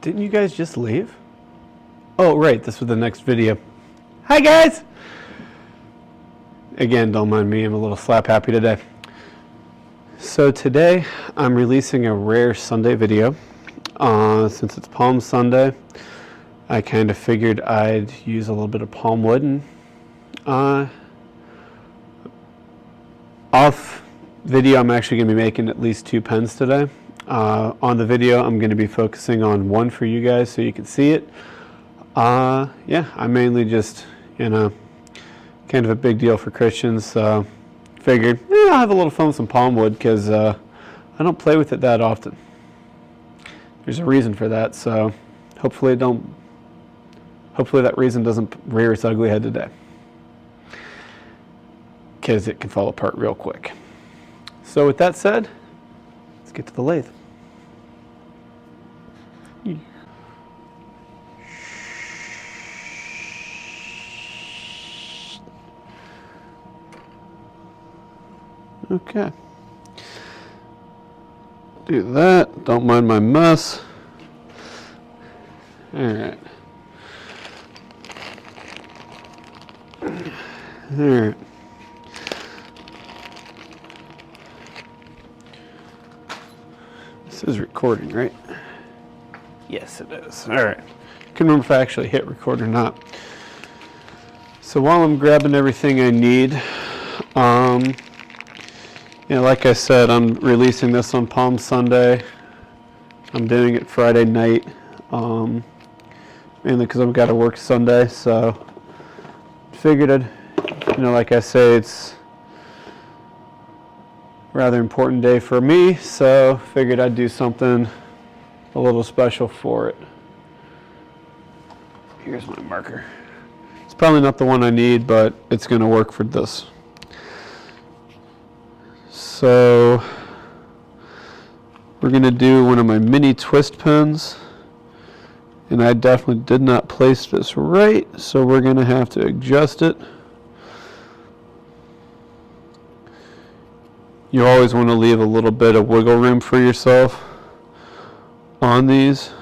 Didn't you guys just leave? Oh, right, this was the next video. Hi, guys! Again, don't mind me, I'm a little slap happy today. So today, I'm releasing a rare Sunday video. Since it's Palm Sunday, I kind of figured I'd use a little bit of palm wood and off video, I'm actually going to be making at least 2 pens today. On the video, I'm going to be focusing on one for you guys so you can see it. Yeah, I mainly just, kind of a big deal for Christians, so figured, I'll have a little fun with some palm wood because I don't play with it that often. There's a reason for that, so hopefully that reason doesn't rear its ugly head today, because it can fall apart real quick. So with that said, let's get to the lathe. Okay. Do that. Don't mind my mess. All right. All right. This is recording, right? Yes, it is. All right. Couldn't remember if I actually hit record or not. So while I'm grabbing everything I need, like I said, I'm releasing this on Palm Sunday. I'm doing it Friday night, mainly because I've got to work Sunday. So figured I'd, like I say, it's a rather important day for me. So figured I'd do something a little special for it. Here's my marker. It's probably not the one I need, but it's going to work for this. So we're going to do one of my mini twist pens, and I definitely did not place this right, so we're going to have to adjust it. You always want to leave a little bit of wiggle room for yourself on these.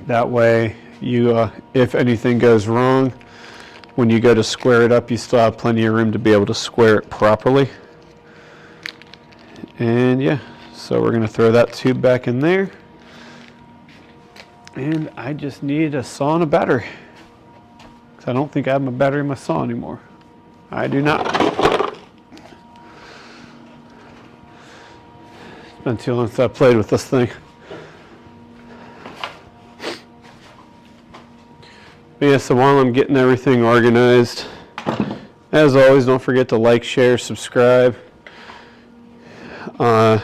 That way, if anything goes wrong, when you go to square it up, you still have plenty of room to be able to square it properly. And yeah, so we're going to throw that tube back in there. And I just need a saw and a battery, because I don't think I have my battery in my saw anymore. I do not. It's been too long since I played with this thing. But yeah, so while I'm getting everything organized, as always, don't forget to like, share, subscribe. I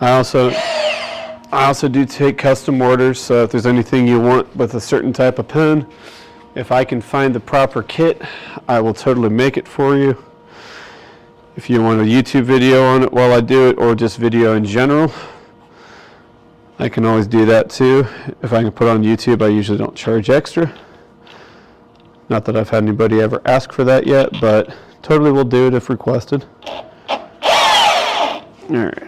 also do take custom orders, so if there's anything you want with a certain type of pen, if I can find the proper kit, I will totally make it for you. If you want a YouTube video on it while I do it, or just video in general, I can always do that too. If I can put it on YouTube, I usually don't charge extra. Not that I've had anybody ever ask for that yet, but totally will do it if requested. All right.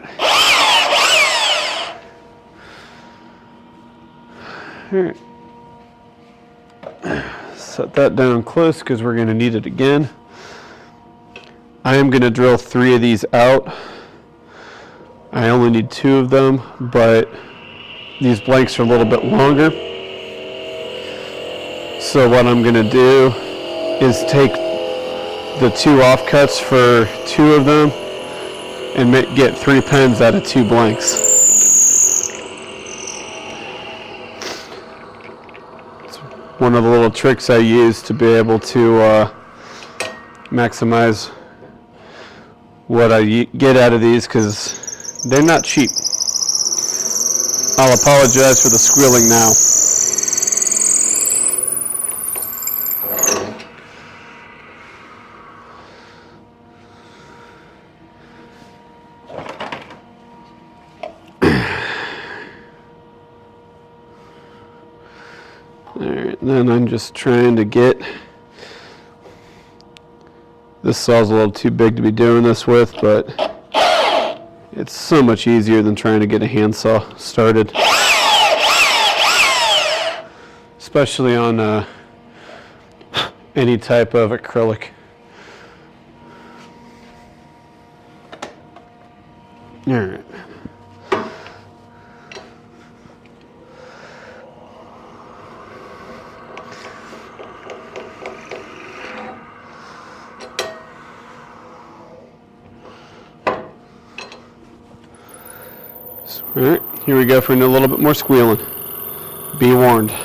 All right. Set that down close because we're going to need it again. I am going to drill 3 of these out. I only need 2 of them, but these blanks are a little bit longer. So what I'm going to do is take the 2 offcuts for 2 of them and get 3 pens out of 2 blanks. It's one of the little tricks I use to be able to maximize what I get out of these, because they're not cheap. I'll apologize for the squealing now. Alright, then I'm just trying to get, this saw's a little too big to be doing this with, but It's so much easier than trying to get a handsaw started. Especially on any type of acrylic. All right. All right, here we go for a little bit more squealing. Be warned. All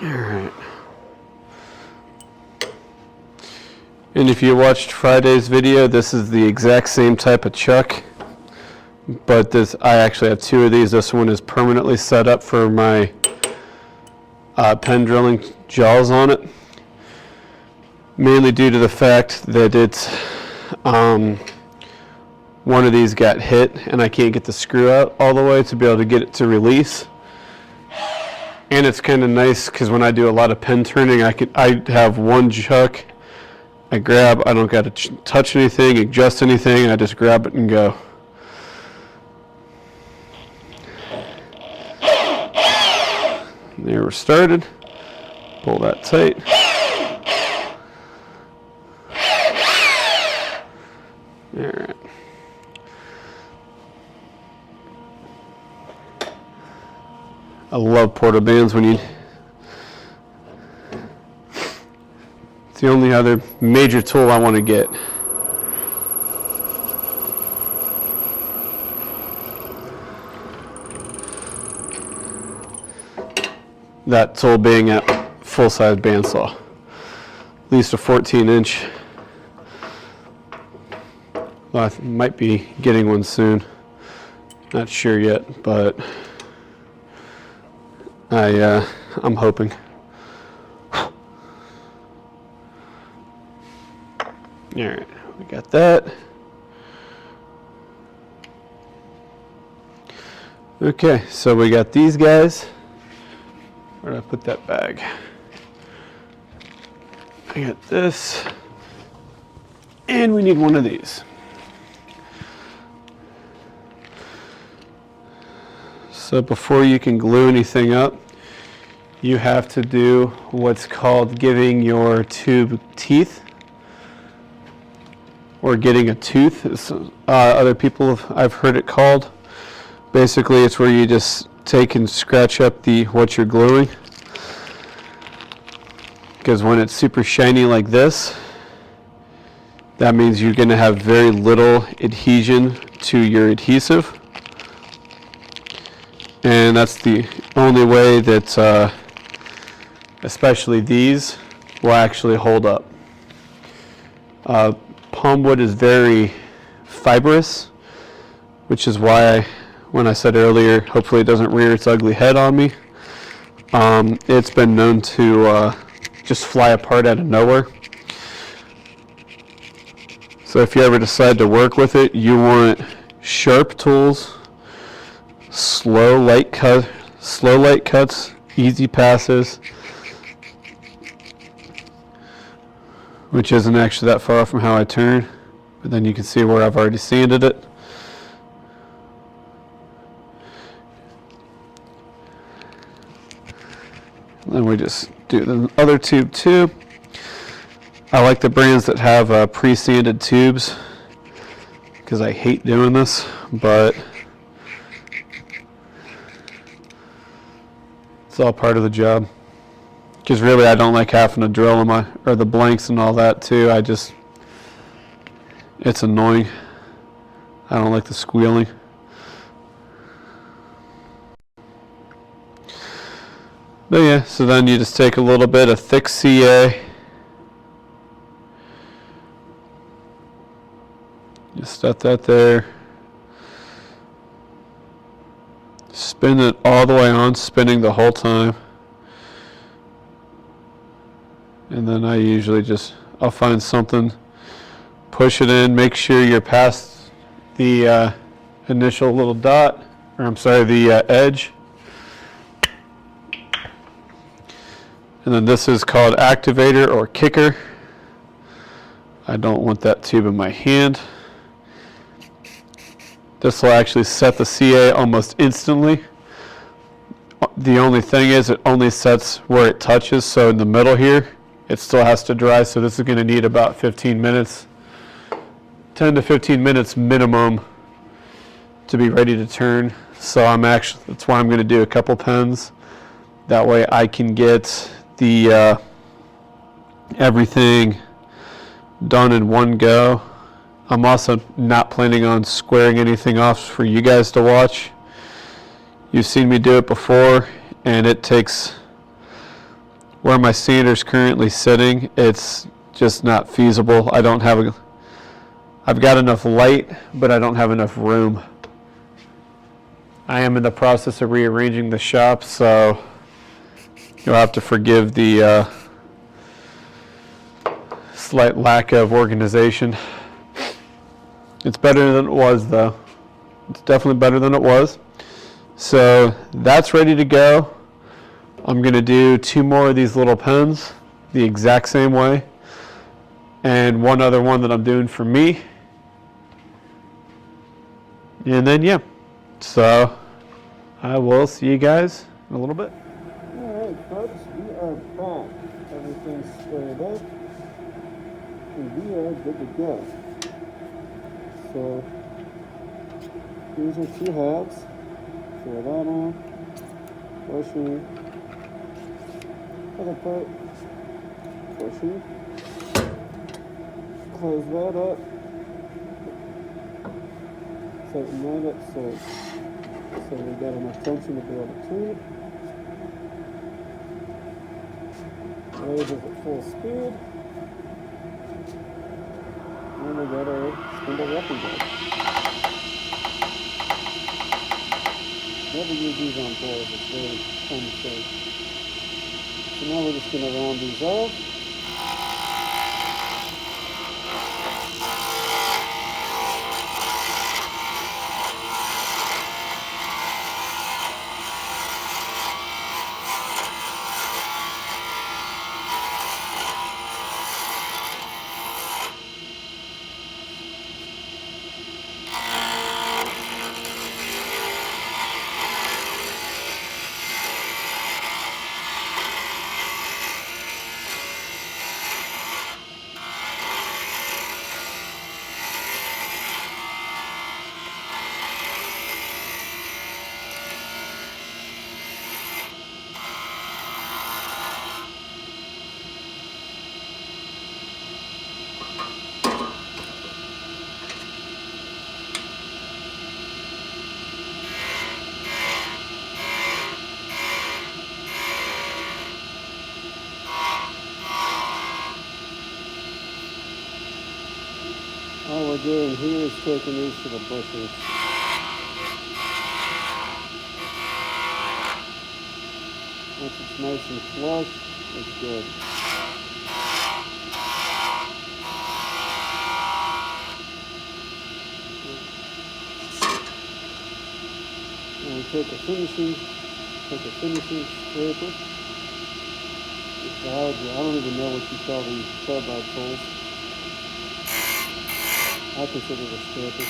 right. And if you watched Friday's video, this is the exact same type of chuck. But I actually have two of these. This one is permanently set up for my pen drilling jaws on it. Mainly due to the fact that it's one of these got hit and I can't get the screw out all the way to be able to get it to release. And it's kind of nice because when I do a lot of pen turning, I have one chuck. I grab, I don't got to touch anything, adjust anything, I just grab it and go. There we're started. Pull that tight. All right. I love porta bands when you. It's the only other major tool I want to get. That tool being a full-size bandsaw, at least a 14-inch. Well, I might be getting one soon. Not sure yet, but I'm hoping. All right, we got that. Okay, so we got these guys. Where did I put that bag? I got this. And we need one of these. So before you can glue anything up, you have to do what's called giving your tube teeth, or getting a tooth, as other people I've heard it called. Basically, it's where you just take and scratch up what you're gluing, because when it's super shiny like this, that means you're going to have very little adhesion to your adhesive, and that's the only way that especially these will actually hold up. Palm wood is very fibrous, which is why when I said earlier, hopefully it doesn't rear its ugly head on me. It's been known to just fly apart out of nowhere. So if you ever decide to work with it, you want sharp tools, slow light cuts, easy passes, which isn't actually that far from how I turn, but then you can see where I've already sanded it. Then we just do the other tube too. I like the brands that have pre-sanded tubes because I hate doing this, but it's all part of the job. Because really I don't like having to drill the blanks and all that too. It's annoying. I don't like the squealing. But yeah, so then you just take a little bit of thick CA. Just set that there. Spin it all the way on, spinning the whole time. And then I usually I'll find something, push it in, make sure you're past the initial little dot, or I'm sorry, the edge. And then this is called activator or kicker. I don't want that tube in my hand. This will actually set the CA almost instantly. The only thing is it only sets where it touches, so in the middle here, it still has to dry, so this is going to need about 15 minutes, 10 to 15 minutes minimum to be ready to turn. So that's why I'm going to do a couple pens. That way I can get the everything done in one go. I'm also not planning on squaring anything off for you guys to watch. You've seen me do it before, and it takes, where my sander's currently sitting, it's just not feasible. I've got enough light, but I don't have enough room. I am in the process of rearranging the shop, so you'll have to forgive the slight lack of organization. It's better than it was, though. It's definitely better than it was. So that's ready to go. I'm going to do 2 more of these little pens the exact same way, and one other one that I'm doing for me. And then, yeah. So I will see you guys in a little bit. Alright folks, we are back. Everything's squared up. And we are good to go. So these are 2 halves. Throw that on. Pushing. Other part. Pushing. Close that up. Tighten that up so we got enough tension to be able to turn it. Lathe is at full speed. And we got our spindle wrapping guide. Never use these on boards, it's very unsafe. So now we're just going to round these off. All we're doing here is taking these to the bushes. Once it's nice and flush, it's good. And we take a finishing scraper. I don't even know what you call these carbide tools. I consider it a scraper.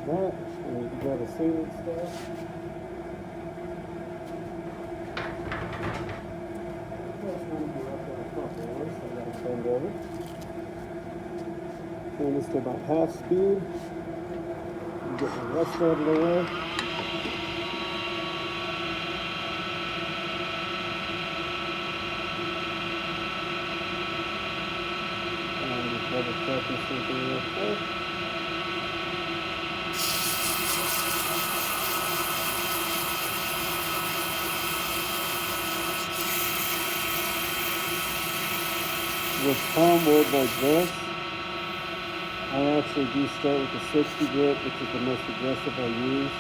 That, and you got to see it stuff. That's going to be up on a couple of so I got to bend over. Turn this to about half speed. Get the rest out of the way. Just double checking something real quick. With palm wood like this, I actually do start with the 60 grit, which is the most aggressive I use.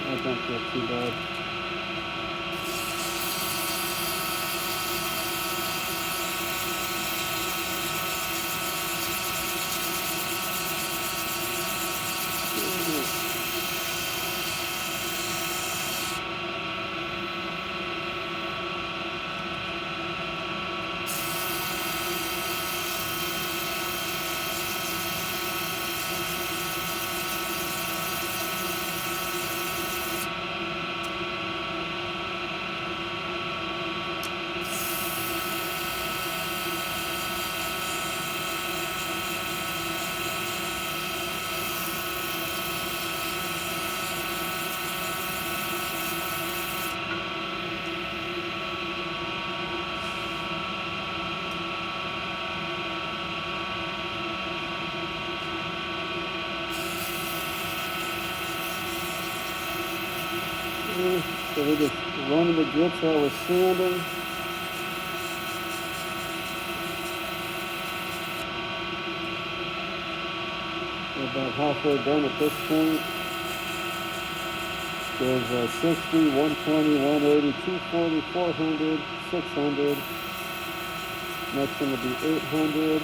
I don't feel too bad. So we're just running the grits while we're sanding. We're about halfway done at this point. There's 60, 120, 180, 240, 400, 600. Next one will be 800.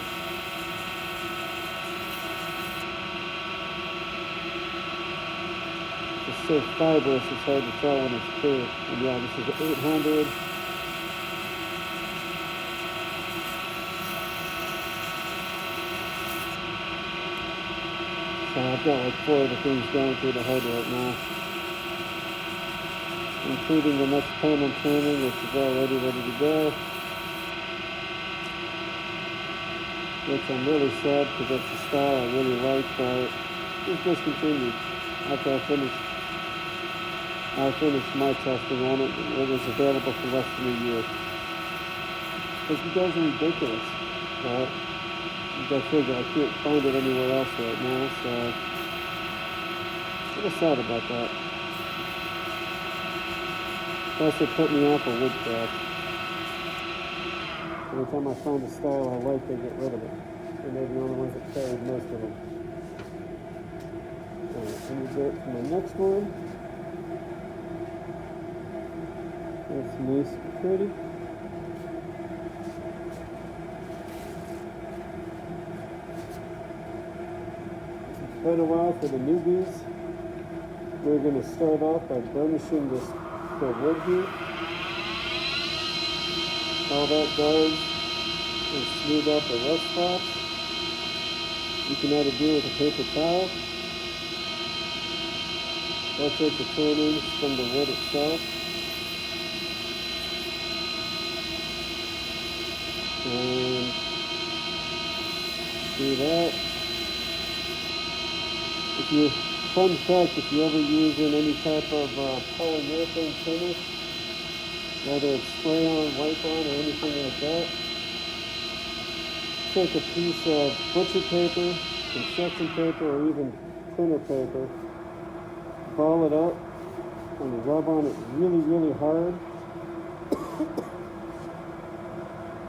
It's so fibrous, it's hard to tell when it's clear. And yeah, this is 800. So I've got like 4 of the things going through the head right now, including the next time I'm turning, which is already ready to go. Which I'm really sad because that's the style I really like, but it's discontinued after I finished my testing on it. It was available for less than a year. Because you guys are ridiculous. But I figure I can't find it anywhere else right now, so I'm a little sad about that. Plus it put me off of woodcraft. Every time I find a style I like, they get rid of it. And they're the only ones that carried most of them. Alright, let me go to my next one. That's nice and pretty. It's quite a while for the newbies. We're going to start off by burnishing the wood here. All that does is smooth out the rust spots. You can either do it with a paper towel or take the trimmings from the wood itself. And do that. If you, fun fact, if you ever use in any type of polyurethane finish, whether it's spray on, wipe on, or anything like that, take a piece of butcher paper, construction paper, or even printer paper, ball it up, and rub on it really, really hard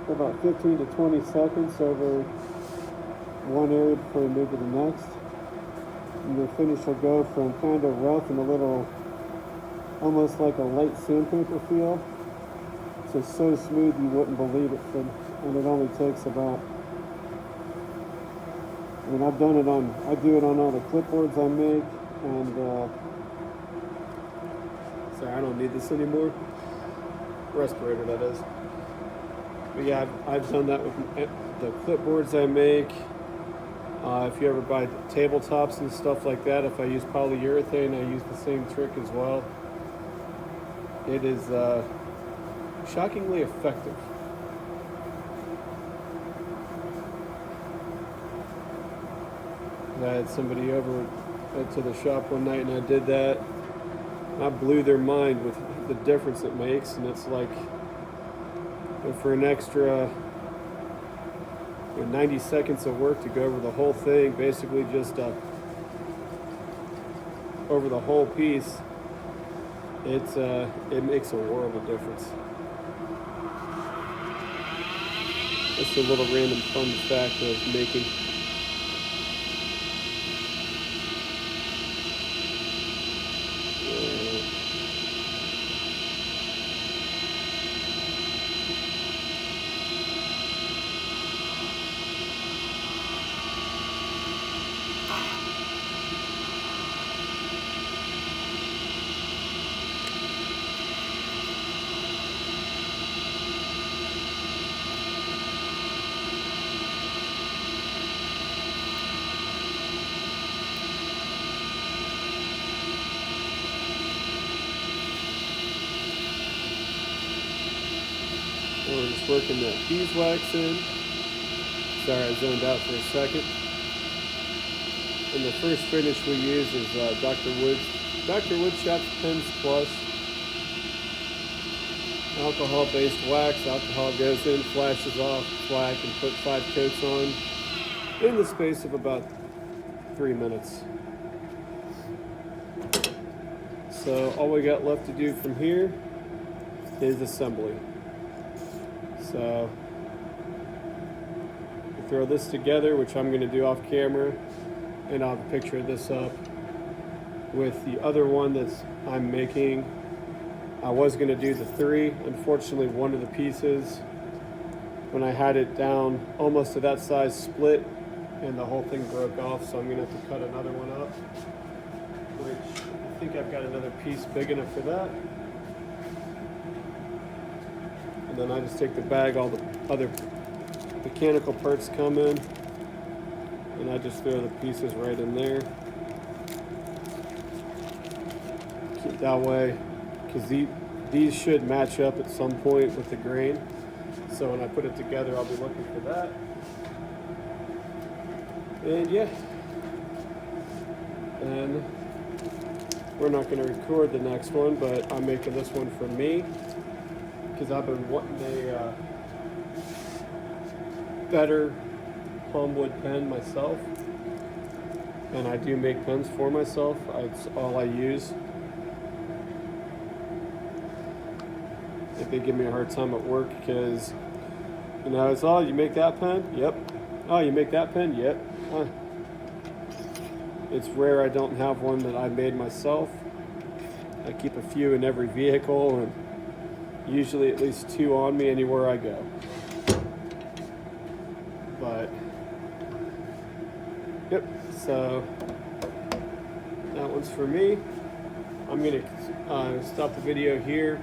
for about 15 to 20 seconds over one area before you move to the next. And your finish will go from kind of rough and a little, almost like a light sandpaper feel, to so smooth you wouldn't believe it. And it only takes about, I mean, I do it on all the clipboards I make, and sorry, I don't need this anymore. Respirator, that is. But yeah, I've done that with the clipboards I make. If you ever buy tabletops and stuff like that, if I use polyurethane, I use the same trick as well. It is shockingly effective. I had somebody over to the shop one night and I did that. I blew their mind with the difference it makes, and it's like, for an extra 90 seconds of work to go over the whole thing, basically just over the whole piece, it makes a world of difference. Just a little random fun fact of making. We're just working that beeswax in. Sorry, I zoned out for a second. And the first finish we use is Dr. Woodshop's Pens Plus. Alcohol-based wax. Alcohol goes in, flashes off, flat, and put 5 coats on in the space of about 3 minutes. So all we got left to do from here is assembly. So we throw this together, which I'm going to do off camera, and I'll have a picture of this up with the other one that I'm making. I was going to do the 3. Unfortunately, one of the pieces, when I had it down almost to that size, split, and the whole thing broke off, so I'm going to have to cut another one up, which I think I've got another piece big enough for that. And then I just take the bag, all the other mechanical parts come in, and I just throw the pieces right in there. Keep that way, because these should match up at some point with the grain. So when I put it together, I'll be looking for that. And yeah, and we're not going to record the next one, but I'm making this one for me, because I've been wanting a better palmwood pen myself, and I do make pens for myself. It's all I use. If they give me a hard time at work, because it's, oh, you make that pen? Yep. Oh, you make that pen? Yep. It's rare I don't have one that I made myself. I keep a few in every vehicle, and usually at least 2 on me anywhere I go. But yep, so that one's for me. I'm gonna stop the video here.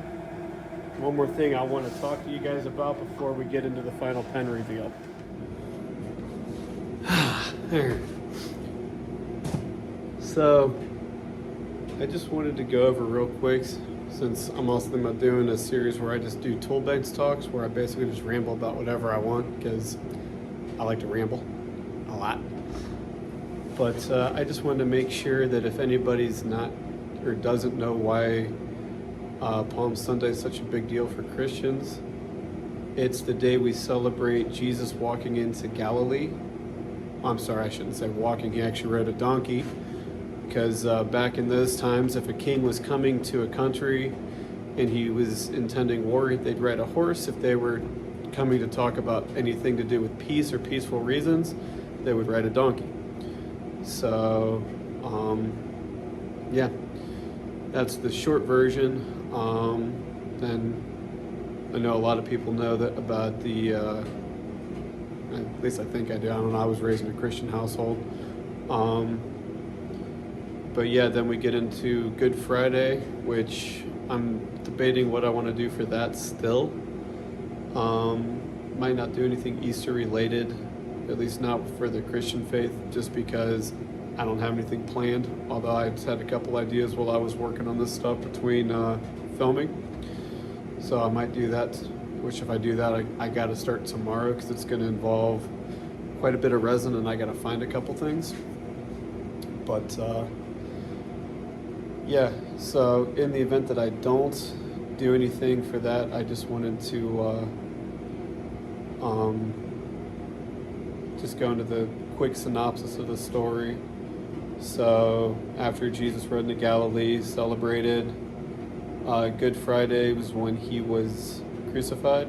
One more thing I want to talk to you guys about before we get into the final pen reveal. There. So I just wanted to go over real quick, since I'm also thinking about doing a series where I just do tool banks talks, where I basically just ramble about whatever I want, because I like to ramble a lot. But I just wanted to make sure that if anybody's not or doesn't know why Palm Sunday is such a big deal for Christians, it's the day we celebrate Jesus walking into Galilee. I'm sorry, I shouldn't say walking. He actually rode a donkey, because back in those times, if a king was coming to a country and he was intending war, they'd ride a horse. If they were coming to talk about anything to do with peace or peaceful reasons, they would ride a donkey. So, yeah, that's the short version. And I know a lot of people know that about the, at least I think I do. I don't know, I was raised in a Christian household. But yeah, then we get into Good Friday, which I'm debating what I want to do for that still. Might not do anything Easter related. at least not for the Christian faith, just because I don't have anything planned. Although I just had a couple ideas while I was working on this stuff between filming, so I might do that. Which, if I do that, I got to start tomorrow because it's going to involve quite a bit of resin, and I got to find a couple things. But yeah, so in the event that I don't do anything for that, I just wanted to just go into the quick synopsis of the story. So after Jesus rode into Galilee, celebrated Good Friday was when he was crucified,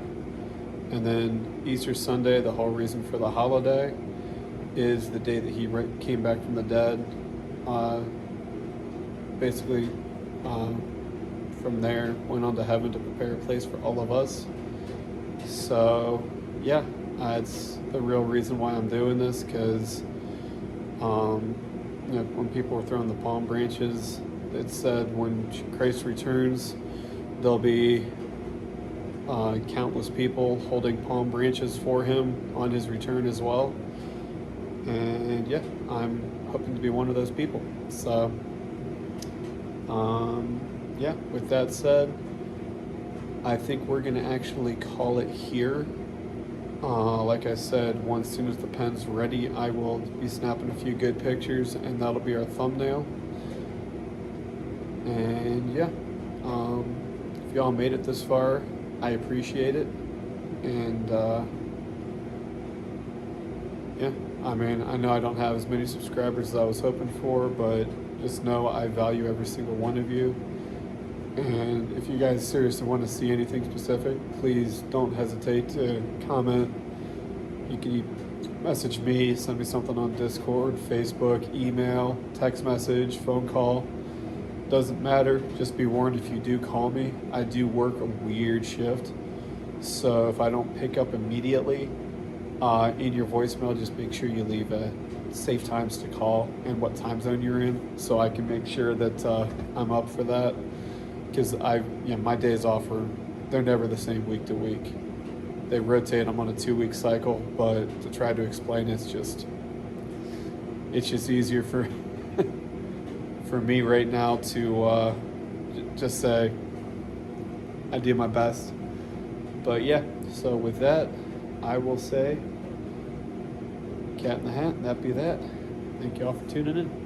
and then Easter Sunday, the whole reason for the holiday, is the day that he came back from the dead. Basically, from there went on to heaven to prepare a place for all of us. So yeah, it's the real reason why I'm doing this, because when people were throwing the palm branches, it said when Christ returns, there'll be countless people holding palm branches for him on his return as well. And yeah, I'm hoping to be one of those people. So yeah, with that said, I think we're going to actually call it here. Like I said, as soon as the pen's ready, I will be snapping a few good pictures, and that'll be our thumbnail. And yeah, if y'all made it this far, I appreciate it. And yeah, I mean, I know I don't have as many subscribers as I was hoping for, but just know I value every single one of you. And if you guys seriously want to see anything specific, please don't hesitate to comment. You can message me, send me something on Discord, Facebook, email, text message, phone call. Doesn't matter. Just be warned, if you do call me, I do work a weird shift. So if I don't pick up immediately, in your voicemail, just make sure you leave safe times to call and what time zone you're in, so I can make sure that I'm up for that. Because my days off they're never the same week to week. They rotate. I'm on a 2-week cycle, but to try to explain it's just easier for for me right now to just say I do my best. But yeah, so with that, I will say cat in the hat, and that be that. Thank you all for tuning in.